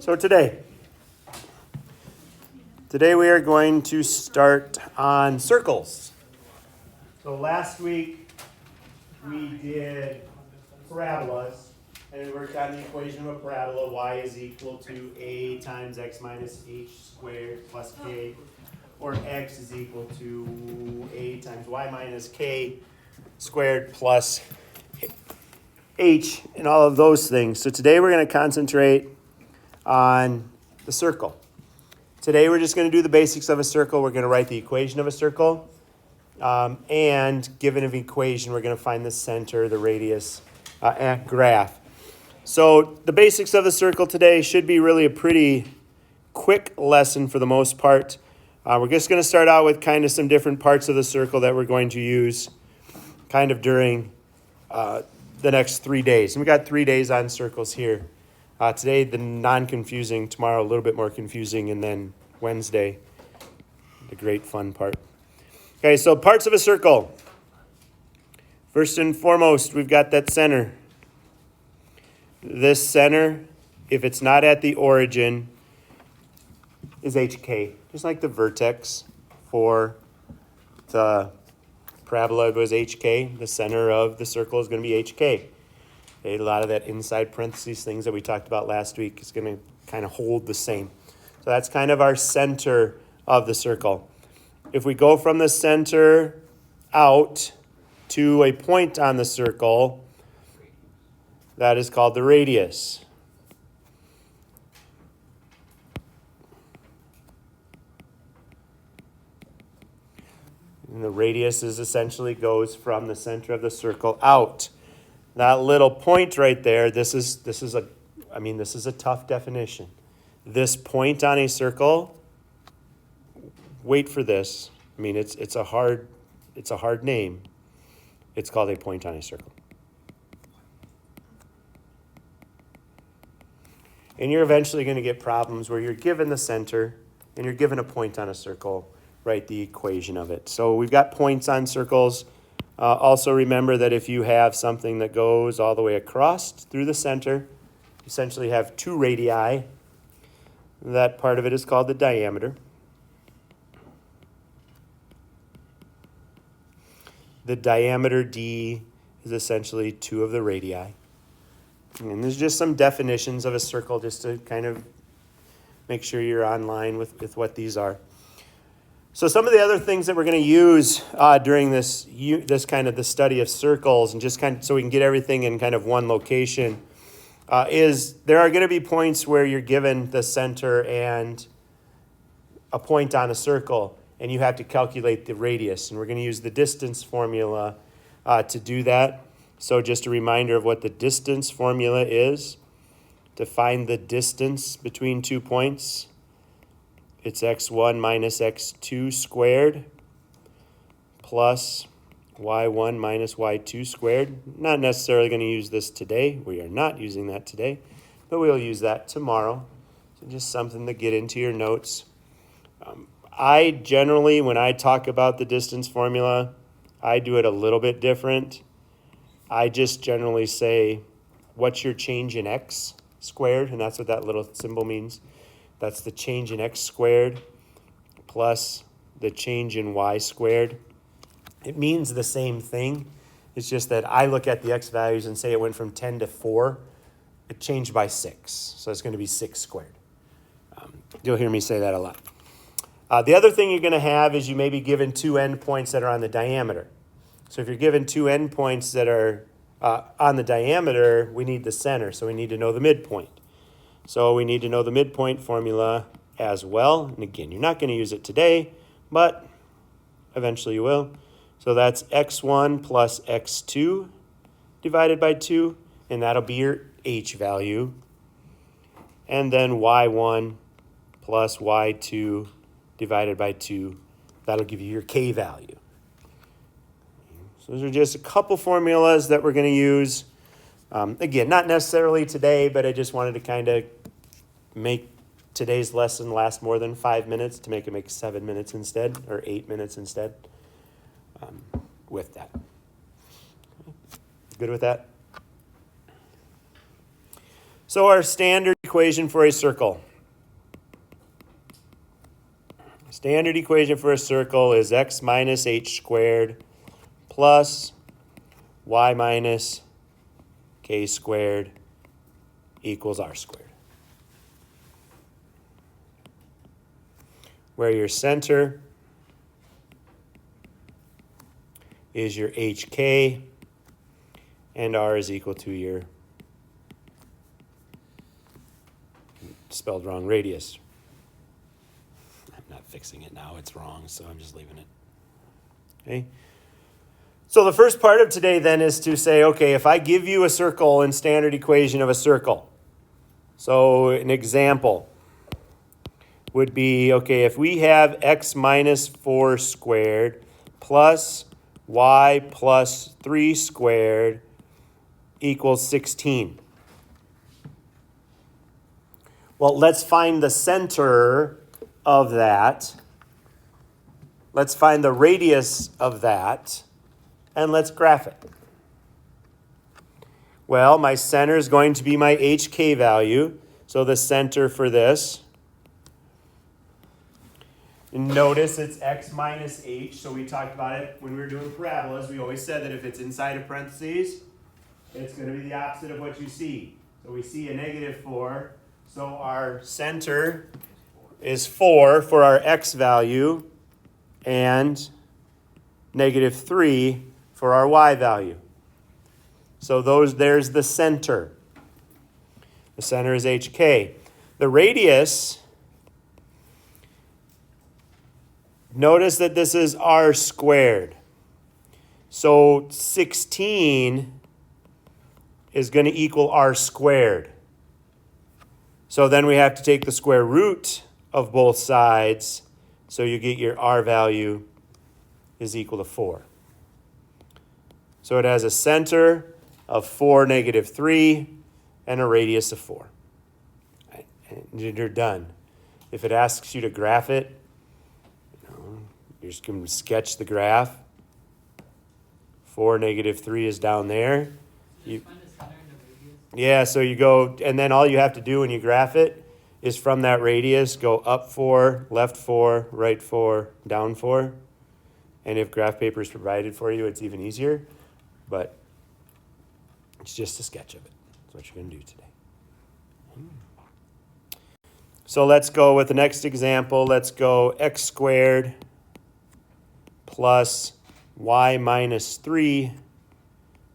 So today we are going to start on circles. So last week we did parabolas, and we worked on the equation of a parabola. Y is equal to a times x minus h squared plus k, or x is equal to a times y minus k squared plus h, and all of those things. So today we're going to concentrate on the circle. Today we're just going to do the basics of a circle. We're going to write the equation of a circle. And given an equation, we're going to find the center, the radius, and graph. So the basics of the circle today should be really a pretty quick lesson for the most part. We're just going to start out with kind of some different parts of the circle that we're going to use kind of during the next 3 days. And we got 3 days on circles here. Today, the non-confusing, tomorrow a little bit more confusing, and then Wednesday, the great fun part. Okay, so parts of a circle. First and foremost, we've got that center. This center, if it's not at the origin, is HK. Just like the vertex for the parabola was HK, the center of the circle is going to be HK. Okay, a lot of that inside parentheses things that we talked about last week is going to kind of hold the same. So that's kind of our center of the circle. If we go from the center out to a point on the circle, that is called the radius. And the radius is essentially goes from the center of the circle out. That little point right there, this is a tough definition. This point on a circle, wait for this. I mean, it's a hard name. It's called a point on a circle. And you're eventually going to get problems where you're given the center and you're given a point on a circle, write the equation of it. So we've got points on circles. Also remember that if you have something that goes all the way across through the center, you essentially have two radii. That part of it is called the diameter. The diameter d is essentially two of the radii. And there's just some definitions of a circle just to kind of make sure you're online with what these are. So some of the other things that we're going to use during this kind of the study of circles, and just kind of so we can get everything in kind of one location, is there are going to be points where you're given the center and a point on a circle, and you have to calculate the radius. And we're going to use the distance formula to do that. So just a reminder of what the distance formula is. To find the distance between 2 points, it's x1 minus x2 squared plus y1 minus y2 squared. Not necessarily going to use this today. We are not using that today, but we'll use that tomorrow. So just something to get into your notes. I generally, when I talk about the distance formula, I do it a little bit different. I just generally say, what's your change in x squared? And that's what that little symbol means. That's the change in x squared plus the change in y squared. It means the same thing. It's just that I look at the x values and say it went from 10 to 4. It changed by 6. So it's going to be 6 squared. You'll hear me say that a lot. The other thing you're going to have is you may be given two endpoints that are on the diameter. So if you're given two endpoints that are on the diameter, we need the center. So we need to know the midpoint. So we need to know the midpoint formula as well. And again, you're not going to use it today, but eventually you will. So that's x1 plus x2 divided by 2, and that'll be your h value. And then y1 plus y2 divided by 2, that'll give you your k value. So those are just a couple formulas that we're going to use. Again, not necessarily today, but I just wanted to kind of make today's lesson last more than 5 minutes to make it make 7 minutes instead, or 8 minutes instead with that. Good with that? So our standard equation for a circle. Standard equation for a circle is x minus h squared plus y minus k squared equals r squared. Where your center is your hk and r is equal to your spelled wrong radius. I'm not fixing it now, it's wrong, so I'm just leaving it. Okay. So the first part of today then is to say, okay, if I give you a circle and standard equation of a circle, so an example would be, okay, if we have x minus 4 squared plus y plus 3 squared equals 16. Well, let's find the center of that. Let's find the radius of that, and let's graph it. Well, my center is going to be my hk value, so the center for this. And notice it's x minus h, so we talked about it when we were doing parabolas. We always said that if it's inside of parentheses, it's going to be the opposite of what you see. So we see a negative 4, so our center is 4 for our x value and negative 3 for our y value. So there's the center. The center is hk. The radius, notice that this is r squared. So 16 is going to equal r squared. So then we have to take the square root of both sides, so you get your r value is equal to 4. So it has a center of 4, negative 3, and a radius of 4. And you're done. If it asks you to graph it, you're just going to sketch the graph. 4, negative 3 is down there. Yeah, so you go, and then all you have to do when you graph it is from that radius, go up 4, left 4, right 4, down 4. And if graph paper is provided for you, it's even easier. But it's just a sketch of it. That's what you're going to do today. So let's go with the next example. Let's go x squared plus y minus 3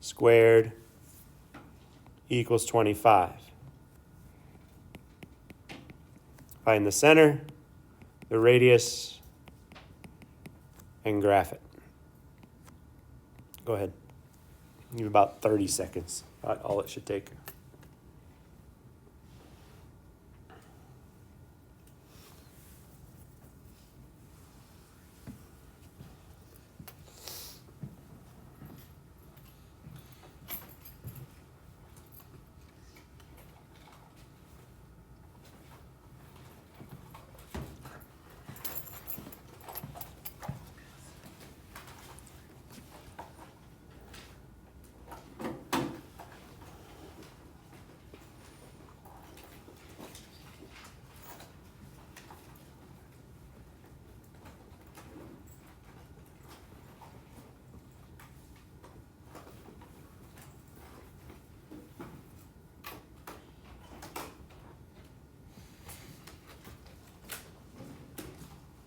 squared equals 25. Find the center, the radius, and graph it. Go ahead. You have about 30 seconds. About all it should take.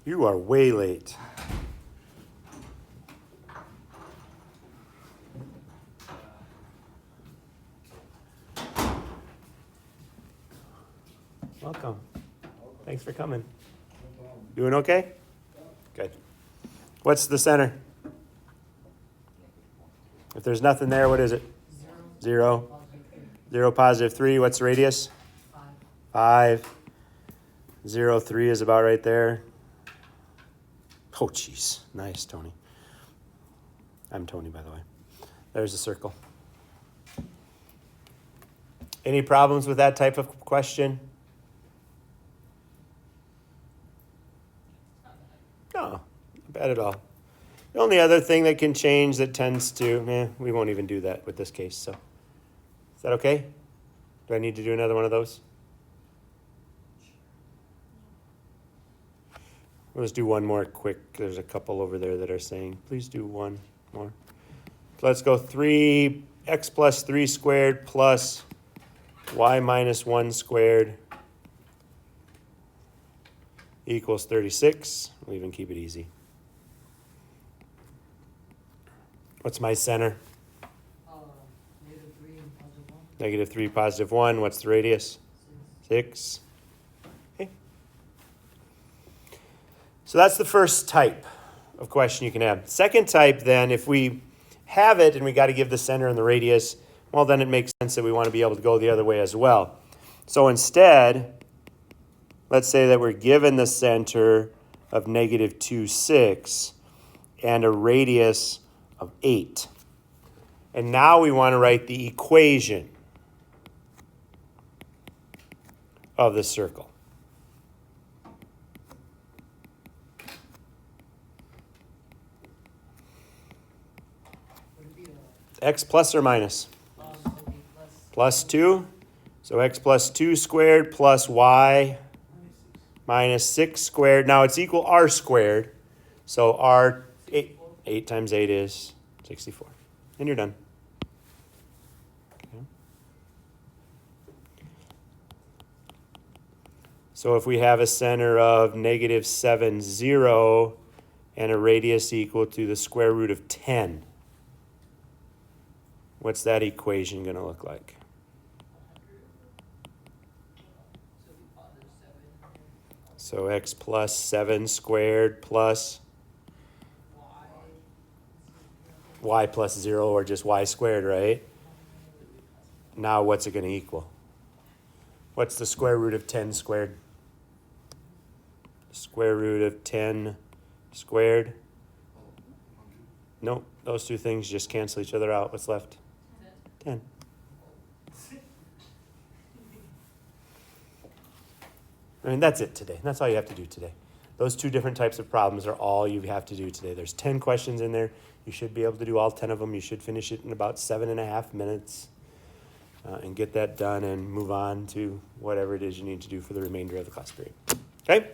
You are way late. Welcome. Thanks for coming. Doing okay? Good. What's the center? If there's nothing there, what is it? 0. 0, positive 3. What's the radius? 5. 0, 3 is about right there. Oh, jeez. Nice, Tony. I'm Tony, by the way. There's a circle. Any problems with that type of question? No, not bad at all. The only other thing that can change that tends to, we won't even do that with this case. So, is that okay? Do I need to do another one of those? Let's do one more quick. There's a couple over there that are saying, please do one more. So let's go 3x plus 3 squared plus y minus 1 squared equals 36. We'll even keep it easy. What's my center? Negative 3, positive 1. What's the radius? 6. Okay. So that's the first type of question you can have. Second type, then, if we have it and we got to give the center and the radius, well, then it makes sense that we want to be able to go the other way as well. So instead, let's say that we're given the center of negative 2, 6 and a radius of 8. And now we want to write the equation of the circle. X plus or minus? Plus 2. So x plus 2 squared plus y minus 6 squared. Now it's equal r squared. So r, 8 times 8 is 64. And you're done. Okay. So if we have a center of negative 7, 0, and a radius equal to the square root of 10, what's that equation going to look like? So x plus 7 squared plus y plus 0, or just y squared, right? Now what's it going to equal? What's the square root of 10 squared? Square root of 10 squared? Nope, those two things just cancel each other out. What's left? 10. I mean, that's it today. That's all you have to do today. Those two different types of problems are all you have to do today. There's 10 questions in there. You should be able to do all 10 of them. You should finish it in about 7.5 minutes and get that done and move on to whatever it is you need to do for the remainder of the class period. Okay?